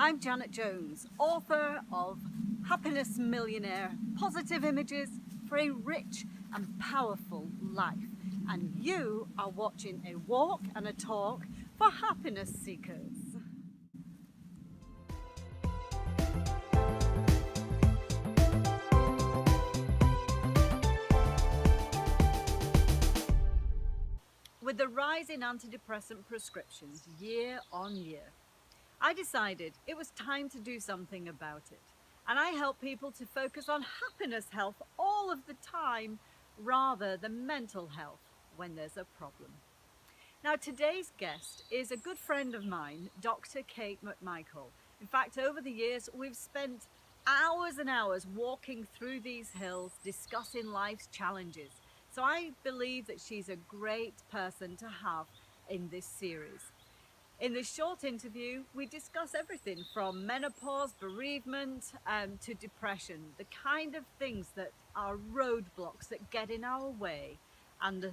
I'm Janet Jones, author of Happiness Millionaire, Positive Images for a Rich and Powerful Life. And you are watching a walk and a talk for happiness seekers. With the rise in antidepressant prescriptions year on year, I decided it was time to do something about it. And I help people to focus on happiness health all of the time rather than mental health when there's a problem. Now, today's guest is a good friend of mine, Dr. Kate McMichael. In fact, over the years, we've spent hours and hours walking through these hills, discussing life's challenges. So I believe that she's a great person to have in this series. In this short interview, we discuss everything from menopause, bereavement, to depression, the kind of things that are roadblocks that get in our way and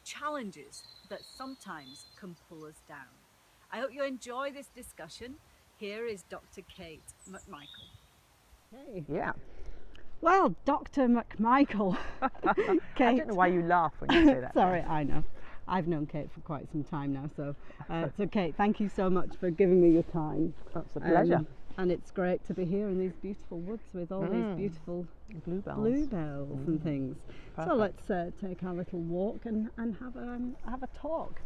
challenges that sometimes can pull us down. I hope you enjoy this discussion. Here is Dr. Kate McMichael. Hey. Yeah. Well, Dr. McMichael. Kate. I don't know why you laugh when you say that. Sorry, I know. I've known Kate for quite some time now, so Kate, thank you so much for giving me your time. That's a pleasure. And it's great to be here in these beautiful woods with all these beautiful bluebells and things. Perfect. So let's take our little walk and have a talk.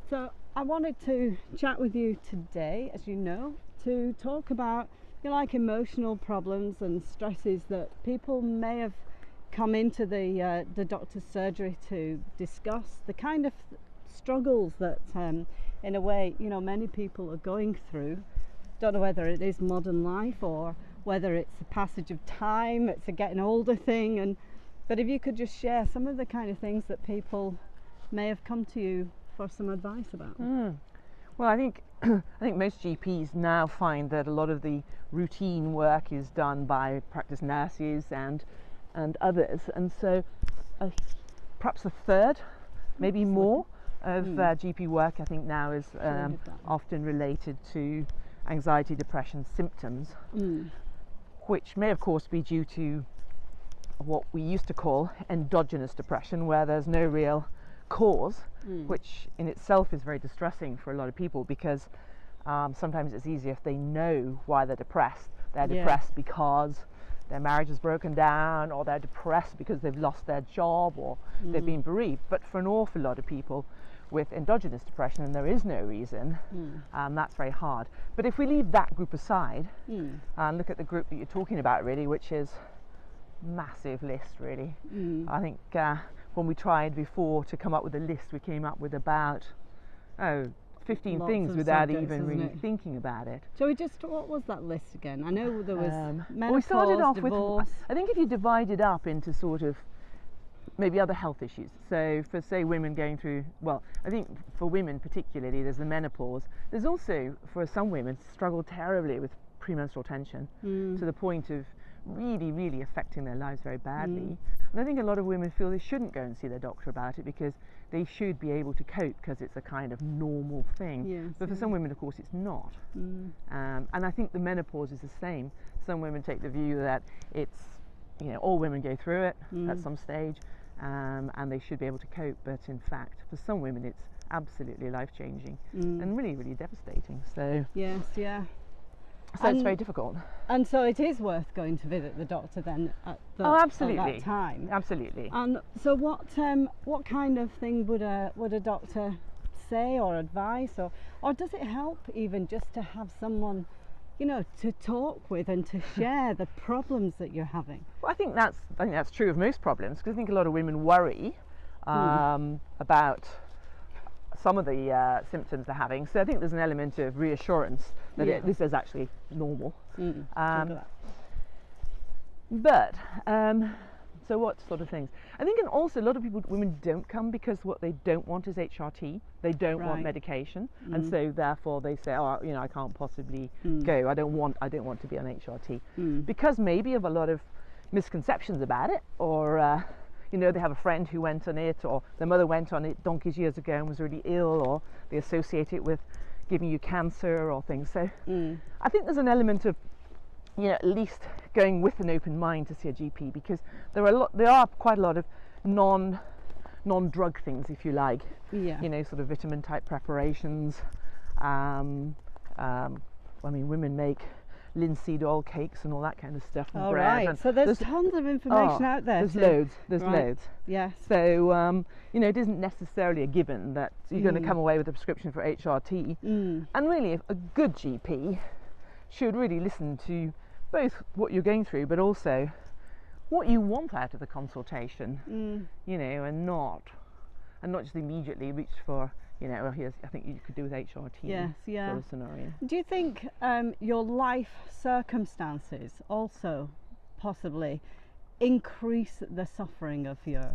So I wanted to chat with you today, as you know, to talk about emotional problems and stresses that people may have come into the doctor's surgery to discuss, the kind of struggles that in a way many people are going through. Don't know whether it is modern life or whether it's a passage of time, it's a getting older thing, but if you could just share some of the kind of things that people may have come to you for some advice about. Well, I think most GPs now find that a lot of the routine work is done by practice nurses and others, and so perhaps a third, maybe more, of GP work I think now is often related to anxiety, depression symptoms, which may of course be due to what we used to call endogenous depression, where there's no real cause, which in itself is very distressing for a lot of people, because sometimes it's easier if they know why they're depressed. They're depressed because their marriage is broken down, or they're depressed because they've lost their job, or they've been bereaved. But for an awful lot of people with endogenous depression, and there is no reason, that's very hard. But if we leave that group aside and look at the group that you're talking about, really, which is massive list, really. I think when we tried before to come up with a list, we came up with about 15 Lots things of without subjects, even really it? thinking about it. So what was that list again? I know there was menopause, well, we started off divorce. with, I think if you divide it up into sort of maybe other health issues. So for, say, women going through, well, I think for women particularly, there's the menopause. There's also, for some women, struggle terribly with premenstrual tension to the point of really affecting their lives very badly. And I think a lot of women feel they shouldn't go and see their doctor about it, because they should be able to cope because it's a kind of normal thing. Yes, but for some women, of course, it's not. And I think the menopause is the same. Some women take the view that it's, all women go through it at some stage, and they should be able to cope. But in fact, for some women, it's absolutely life-changing and really devastating. So So it's very difficult. And so it is worth going to visit the doctor then at absolutely. that time. Absolutely. And so what kind of thing would a doctor say or advise, or does it help even just to have someone to talk with and to share the problems that you're having? Well, I think that's true of most problems, because I think a lot of women worry about some of the symptoms they're having. So I think there's an element of reassurance that this is actually normal. But so what sort of things? I think, and also a lot of women don't come because what they don't want is HRT. They don't want medication, and so therefore they say, I can't possibly go. I don't want to be on HRT because maybe of a lot of misconceptions about it, or they have a friend who went on it, or their mother went on it donkeys years ago and was really ill, or they associate it with giving you cancer or things. So I think there's an element of, at least going with an open mind to see a GP, because there are quite a lot of non-drug things, if you like. Sort of vitamin type preparations. Women make linseed oil cakes and all that kind of stuff, and bread. Right. And so there's tons of information out there. There's loads. Yes. So it isn't necessarily a given that you're going to come away with a prescription for HRT. And really, a good GP should really listen to both what you're going through, but also what you want out of the consultation. And not just immediately reach for, I think you could do with HRT sort of scenario. Do you think your life circumstances also possibly increase the suffering of your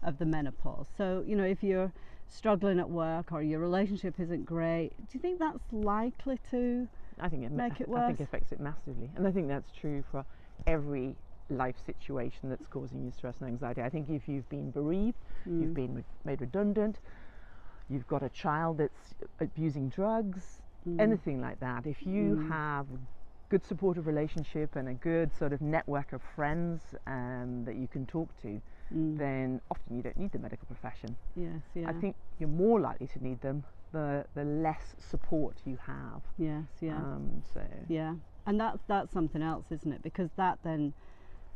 of the menopause? So, if you're struggling at work or your relationship isn't great, do you think that's likely to make it worse? I think it affects it massively, and I think that's true for every life situation that's causing you stress and anxiety. I think if you've been bereaved, you've been made redundant, you've got a child that's abusing drugs, anything like that, if you have a good supportive relationship and a good sort of network of friends that you can talk to, then often you don't need the medical profession. I think you're more likely to need them the less support you have. And that's something else, isn't it? Because that then,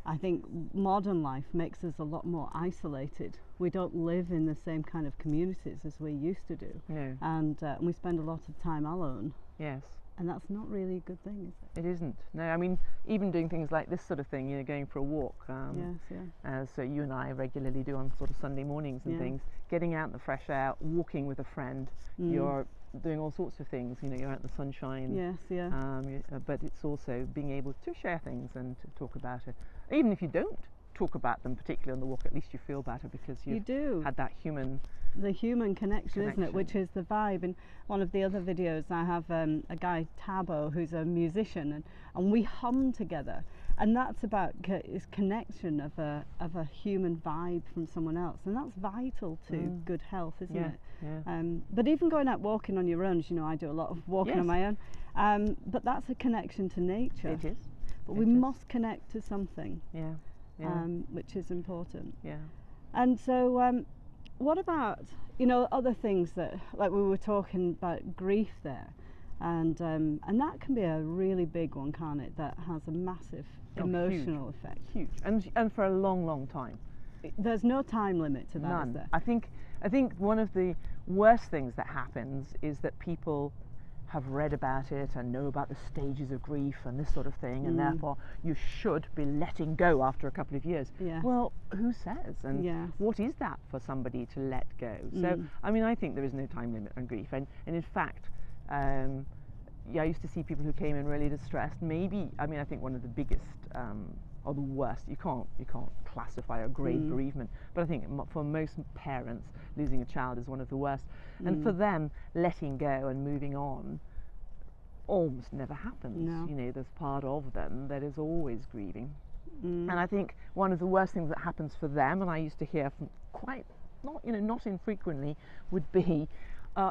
I think modern life makes us a lot more isolated. We don't live in the same kind of communities as we used to do. No. And we spend a lot of time alone. Yes. And that's not really a good thing, is it? It isn't. No, I mean, even doing things like this sort of thing, going for a walk, so you and I regularly do on sort of Sunday mornings and things, getting out in the fresh air, walking with a friend, you're doing all sorts of things, you're out in the sunshine. But it's also being able to share things and to talk about it. Even if you don't talk about them particularly on the walk, at least you feel better because you've had that human connection, isn't it? Which is the vibe. In one of the other videos, I have a guy, Tabo, who's a musician, and we hum together, and that's about his connection of a human vibe from someone else, and that's vital to good health, isn't it? But even going out walking on your own, as you know, I do a lot of walking on my own, but that's a connection to nature. It is. But we must connect to something, which is important. And so what about, other things that, like we were talking about grief there, and that can be a really big one, can't it? That has a massive emotional effect. Huge, and for a long, long time. There's no time limit to that, None. is there? I think one of the worst things that happens is that people have read about it and know about the stages of grief and this sort of thing, and therefore you should be letting go after a couple of years. Well, who says? And what is that for somebody to let go? So, I mean, I think there is no time limit on grief, and in fact, I used to see people who came in really distressed. I think one of the biggest or the worst, you can't classify or grade bereavement, but I think for most parents, losing a child is one of the worst. And for them, letting go and moving on almost never happens. There's part of them that is always grieving. And I think one of the worst things that happens for them, and I used to hear from not infrequently, would be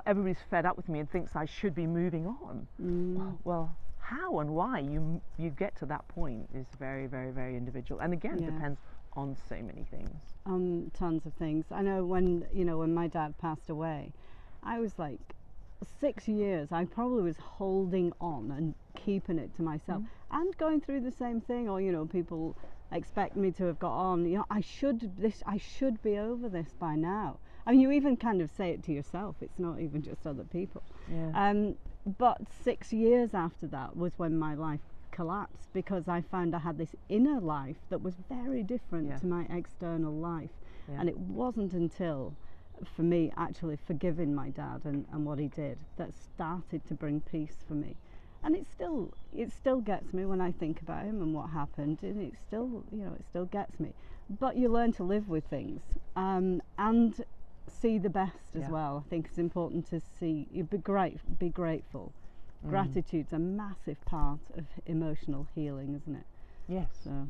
everybody's fed up with me and thinks I should be moving on. Well, how and why you get to that point is very, very, very individual, and again depends on so many things. Tons of things. I know when my dad passed away, I was like 6 years. I probably was holding on and keeping it to myself, and going through the same thing. Or people expect me to have got on. I should be over this by now. I mean, you even kind of say it to yourself. It's not even just other people. But 6 years after that was when my life collapsed, because I found I had this inner life that was very different to my external life. And it wasn't until, for me, actually forgiving my dad and what he did, that started to bring peace for me. And it still gets me when I think about him and what happened, and it still gets me. But you learn to live with things, and see the best as well. I think it's important to be grateful. Gratitude's a massive part of emotional healing, isn't it? Yes. So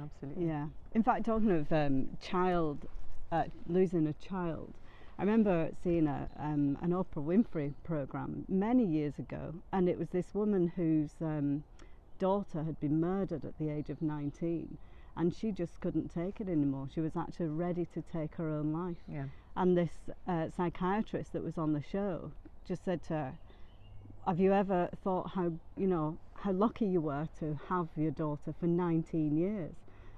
absolutely. In fact, talking of losing a child, I remember seeing an Oprah Winfrey program many years ago, and it was this woman whose daughter had been murdered at the age of 19, and she just couldn't take it anymore. She was actually ready to take her own life. Yeah. And this psychiatrist that was on the show just said to her, have you ever thought how lucky you were to have your daughter for 19 years?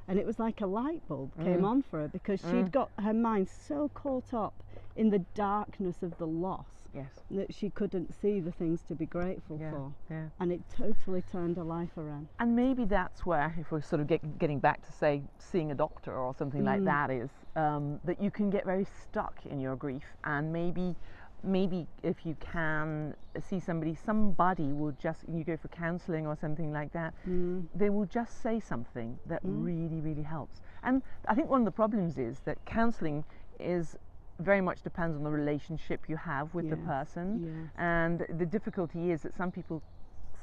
And it was like a light bulb came on for her, because she'd got her mind so caught up in the darkness of the loss, Yes. that she couldn't see the things to be grateful for. Yeah. And it totally turned her life around. And maybe that's where, if we're sort of getting back to, say, seeing a doctor or something like that, is that you can get very stuck in your grief, and maybe if you can see somebody will just, you go for counselling or something like that, they will just say something that really, really helps. And I think one of the problems is that counselling is very much depends on the relationship you have with the person. Yes. And the difficulty is that some people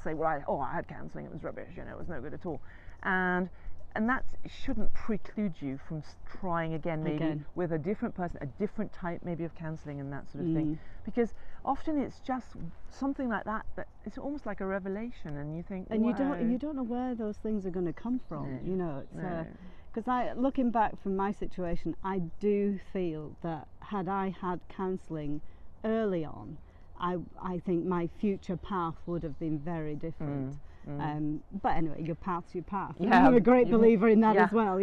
say, well, I had counselling, it was rubbish, it was no good at all. And that shouldn't preclude you from trying again, maybe with a different person, a different type maybe of counselling and that sort of thing. Because often it's just something like that it's almost like a revelation, and you think, and wow. you don't know where those things are going to come from. No. It's because looking back from my situation, I do feel that had I had counselling early on, I think my future path would have been very different. But anyway, your path's your path. Yeah, I'm a great believer in that as well.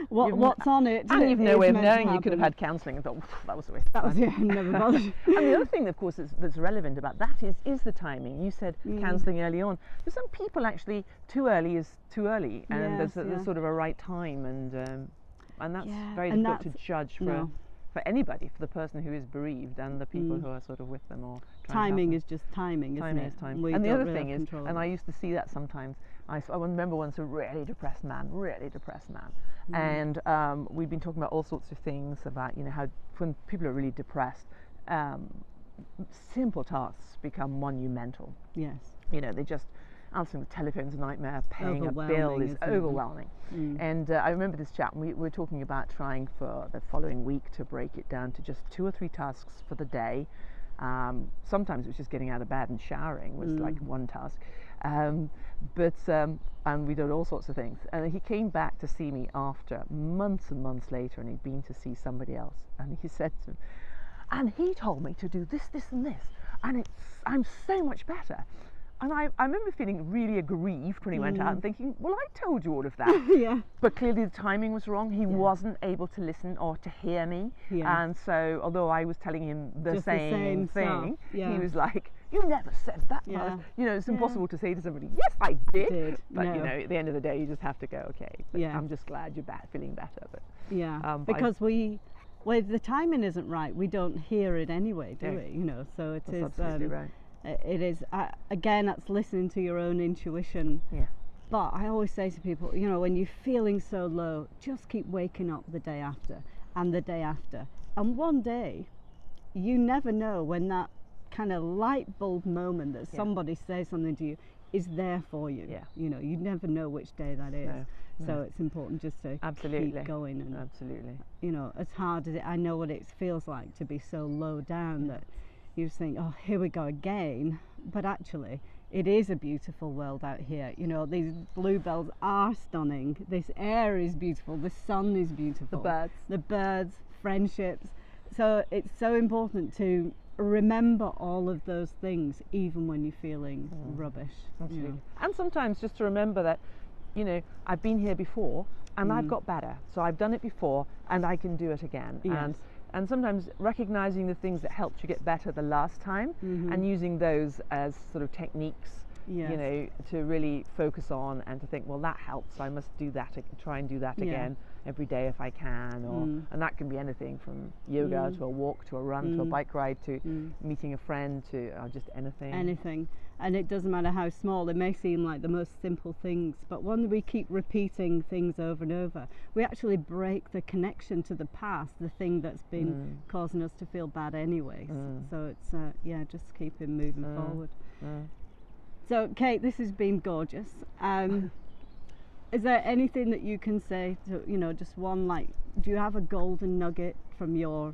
What's on it. And you've no way of knowing. to You could have happen. had counselling and thought, that was a waste of time. Never bothered. And the other thing, of course, that's relevant about that is the timing. You said counselling early on. For some people, actually, too early is too early, and there's sort of a right time, and that's very difficult to judge for anybody, for the person who is bereaved and the people who are sort of with them or timing is just timing, isn't it? Timing. And the other thing is, and I used to see that sometimes, I remember once a really depressed man, and we'd been talking about all sorts of things about, how when people are really depressed, simple tasks become monumental. Yes. They just, answering the telephone's a nightmare, paying a bill is overwhelming. And I remember this chap, and we were talking about trying for the following week to break it down to just 2 or 3 tasks for the day. Sometimes it was just getting out of bed and showering was like one task. And we did all sorts of things. And he came back to see me after months and months later, and he'd been to see somebody else. And he said to him, and he told me to do this, this and this, and I'm so much better. And I remember feeling really aggrieved when he went out and thinking, well, I told you all of that. But clearly the timing was wrong. He wasn't able to listen or to hear me. And so, although I was telling him the same thing, he was like, you never said that. It's impossible to say to somebody, yes, I did. But, at the end of the day, you just have to go, okay, but I'm just glad you're feeling better. But because well, if the timing isn't right, we don't hear it anyway, do we? So it that's is absolutely right. It is again, that's listening to your own intuition. But I always say to people, when you're feeling so low, just keep waking up the day after and the day after, and one day you never know when that kind of light bulb moment that somebody says something to you is there for you. You never know which day that is. So it's important just to keep going. And as hard as I know what it feels like to be so low down that you just think, oh, here we go again. But actually, it is a beautiful world out here. These bluebells are stunning. This air is beautiful. The sun is beautiful. The birds, friendships. So it's so important to remember all of those things, even when you're feeling rubbish. Absolutely. And sometimes just to remember that, I've been here before and I've got better. So I've done it before and I can do it again. And sometimes recognizing the things that helped you get better the last time and using those as sort of techniques, to really focus on and to think, well, that helps, so I must do that, try and do that again every day if I can. And that can be anything from yoga to a walk to a run to a bike ride to meeting a friend to just anything. And it doesn't matter how small. It may seem like the most simple things, but when we keep repeating things over and over, we actually break the connection to the past, the thing that's been causing us to feel bad anyways. So it's just keeping moving forward. So Kate, this has been gorgeous. Is there anything that you can say to, just one, do you have a golden nugget from your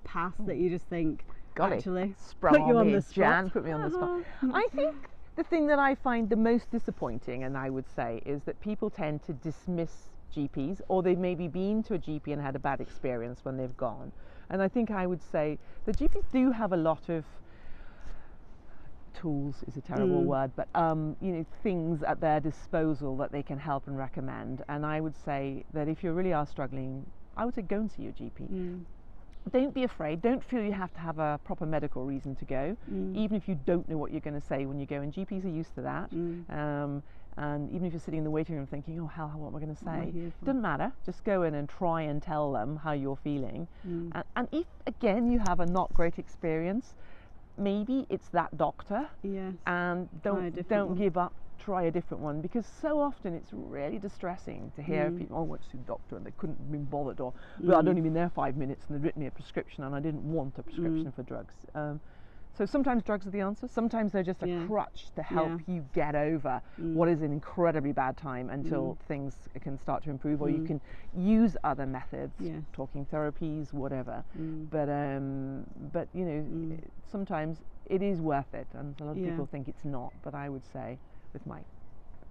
past that you just think, Golly, actually, sprung put you on on me. the spot? Jan put me on the spot. I think the thing that I find the most disappointing, and I would say, is that people tend to dismiss GPs, or they've maybe been to a GP and had a bad experience when they've gone. And I think I would say the GPs do have a lot of tools, is a terrible word, but you know, things at their disposal that they can help and recommend. And I would say that if you really are struggling, I would say go and see your GP. Don't be afraid. Don't feel you have to have a proper medical reason to go, even if you don't know what you're going to say when you go. And GPs are used to that. And even if you're sitting in the waiting room thinking, oh hell, what am I going to say? It doesn't matter. Just go in and try and tell them how you're feeling. And if, again, you have a not great experience, maybe it's that doctor. Yes. And don't give up. Try a different one, because so often it's really distressing to hear people, oh, I went to see the doctor and they couldn't have been bothered, or well, I'd only been there 5 minutes and they'd written me a prescription and I didn't want a prescription for drugs. So sometimes drugs are the answer. Sometimes they're just a crutch to help you get over what is an incredibly bad time until things can start to improve, or you can use other methods, talking therapies, whatever. But you know, sometimes it is worth it, and a lot of people think it's not. But I would say, with my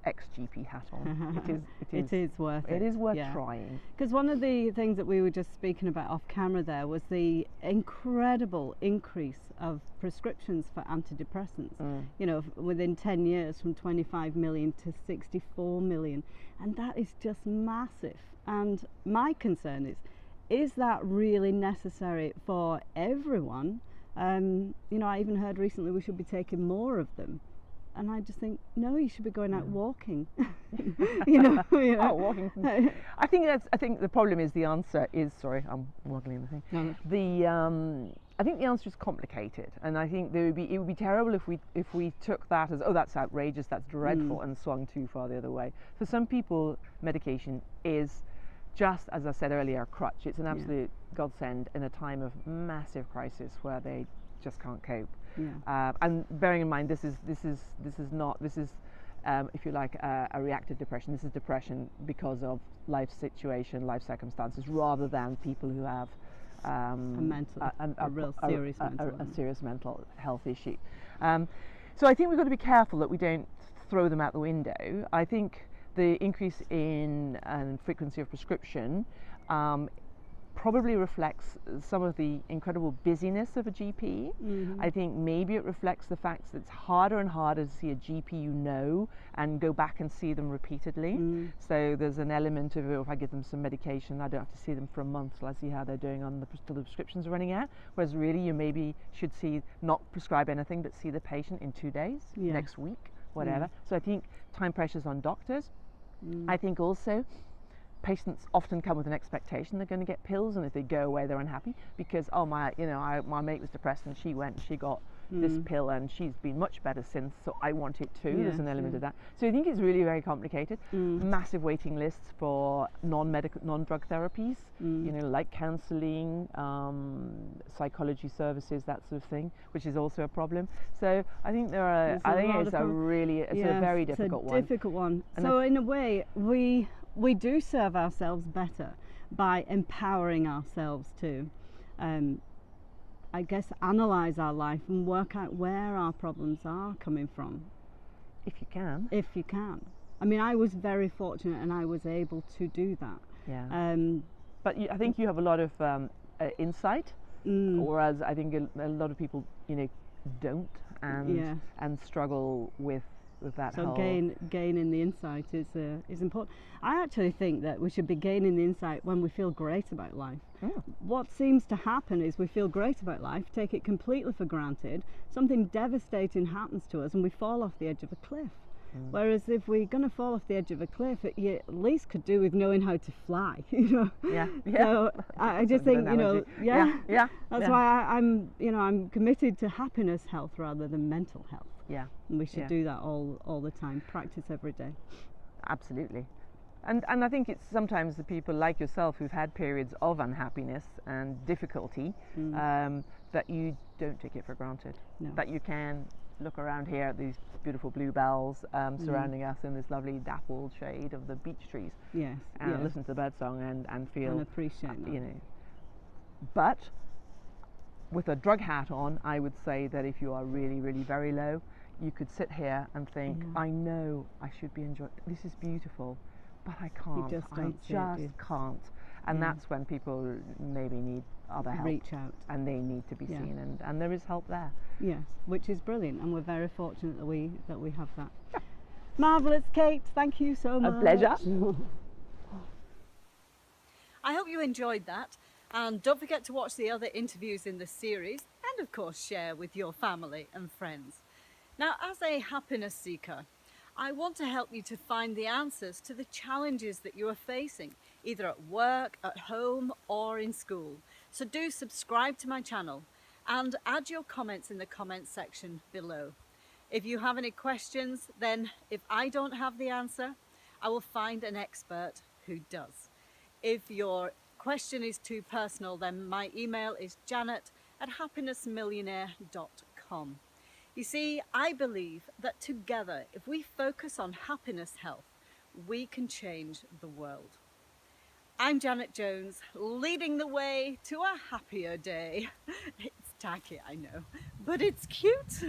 ex-GP hat on, it is worth it. It is worth trying. Because one of the things that we were just speaking about off camera there was the incredible increase of prescriptions for antidepressants. You know, within 10 years, from 25 million to 64 million, and that is just massive. And my concern is that really necessary for everyone? You know, I even heard recently we should be taking more of them. And I just think, no, you should be going out walking. you know. Oh, walking. I think the problem is the answer is, sorry, I'm waggling the thing. No. I think the answer is complicated, and I think it would be terrible if we took that as, oh, that's outrageous, that's dreadful, and swung too far the other way. For some people, medication is just, as I said earlier, a crutch. It's an absolute godsend in a time of massive crisis where they just can't cope. And bearing in mind, this is if you like, a reactive depression. This is depression because of life situation, life circumstances, rather than people who have a real serious mental health issue. So I think we've got to be careful that we don't throw them out the window. I think the increase in frequency of prescription probably reflects some of the incredible busyness of a GP. I think maybe it reflects the fact that it's harder and harder to see a GP you know and go back and see them repeatedly. So there's an element of, if I give them some medication, I don't have to see them for a month till I see how they're doing till the prescriptions are running out. Whereas really you maybe should not prescribe anything, but see the patient in 2 days, next week, whatever. So I think time pressures on doctors. I think also patients often come with an expectation they're going to get pills, and if they go away they're unhappy because, oh, my mate was depressed and she went and she got this pill and she's been much better since, so I want it too. There's an element of that. So I think it's really very complicated. Massive waiting lists for non-drug therapies, you know, like counselling, psychology services, that sort of thing, which is also a problem. So I think it's a very difficult one. So in a way, we do serve ourselves better by empowering ourselves to, I guess, analyse our life and work out where our problems are coming from. If you can. If you can. I mean, I was very fortunate and I was able to do that. Yeah. But I think you have a lot of insight, whereas I think a lot of people, you know, don't and struggle with that. So gaining the insight is important. I actually think that we should be gaining the insight when we feel great about life. What seems to happen is we feel great about life, take it completely for granted, something devastating happens to us and we fall off the edge of a cliff. Whereas if we're going to fall off the edge of a cliff, you at least could do with knowing how to fly, you know. So I just think, you know, that's why I'm committed to happiness health rather than mental health. And we should do that all the time, practice every day. Absolutely. And I think it's sometimes the people like yourself who've had periods of unhappiness and difficulty, that you don't take it for granted. That you can look around here at these beautiful bluebells surrounding us in this lovely dappled shade of the beech trees. And listen to the birdsong and feel, and appreciate that. You know. But with a drug hat on, I would say that if you are really, really very low, you could sit here and think, I know I should be enjoying, this is beautiful, but I can't. just I don't see it, do you? just can't. And that's when people maybe need other help. Reach out. And they need to be Yeah. seen, and there is help there. Yes, which is brilliant, and we're very fortunate that we have that. Marvellous, Kate. Thank you so much. A pleasure. I hope you enjoyed that, and don't forget to watch the other interviews in the series, and of course share with your family and friends. Now, as a happiness seeker, I want to help you to find the answers to the challenges that you are facing, either at work, at home, or in school. So do subscribe to my channel and add your comments in the comments section below. If you have any questions, then if I don't have the answer, I will find an expert who does. If your question is too personal, then my email is janet@happinessmillionaire.com. You see, I believe that together, if we focus on happiness health, we can change the world. I'm Janet Jones, leading the way to a happier day. It's tacky, I know, but it's cute.